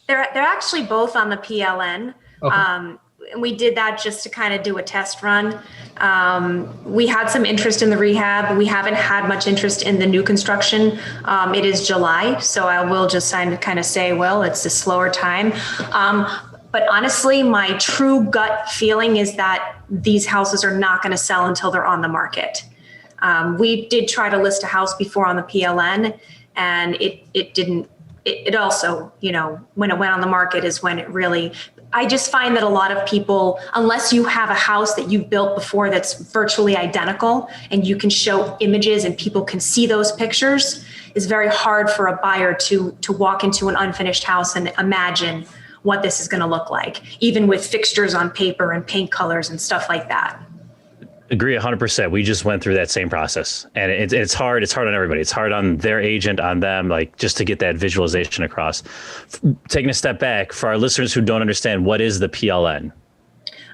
They're actually both on the PLN. Okay. And we did that just to kind of do a test run. We had some interest in the rehab. We haven't had much interest in the new construction. It is July, so I will just kind of say, well, it's a slower time. But honestly, my true gut feeling is that these houses are not going to sell until they're on the market. We did try to list a house before on the PLN, and it didn't. It also, when it went on the market is when it really. I just find that a lot of people, unless you have a house that you've built before that's virtually identical and you can show images and people can see those pictures, it's very hard for a buyer to walk into an unfinished house and imagine what this is going to look like, even with fixtures on paper and paint colors and stuff like that. Agree 100%. We just went through that same process, and it's hard. It's hard on everybody. It's hard on their agent, on them, like just to get that visualization across. Taking a step back for our listeners who don't understand, what is the PLN?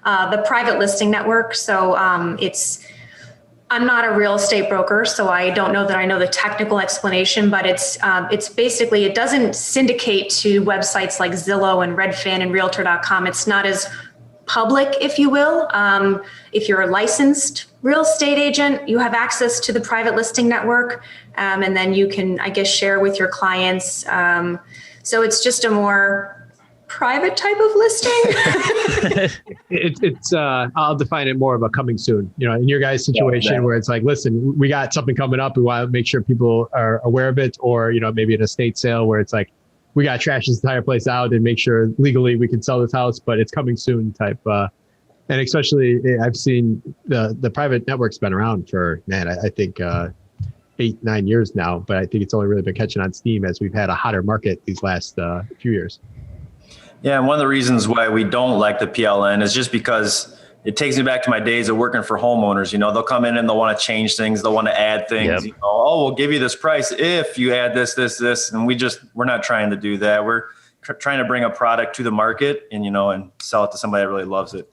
The private listing network. So I'm not a real estate broker, so I don't know that I know the technical explanation, but it's basically, it doesn't syndicate to websites like Zillow and Redfin and Realtor.com. It's not as public, if you will. If you're a licensed real estate agent, you have access to the private listing network, and then you can, I guess, share with your clients. So it's just a more private type of listing. I'll define it more of a coming soon, in your guys' situation where it's like, listen, we got something coming up. We want to make sure people are aware of it, or, maybe an estate sale where it's like, we got to trash this entire place out and make sure legally we can sell this house, but it's coming soon type. And especially I've seen the private network's been around for, I think 8-9 years now, but I think it's only really been catching on steam as we've had a hotter market these last few years. Yeah. And one of the reasons why we don't like the PLN is just because it takes me back to my days of working for homeowners. They'll come in and they'll want to change things. They'll want to add things. Yep. Oh, we'll give you this price if you add this. And we're not trying to do that. We're trying to bring a product to the market and sell it to somebody that really loves it.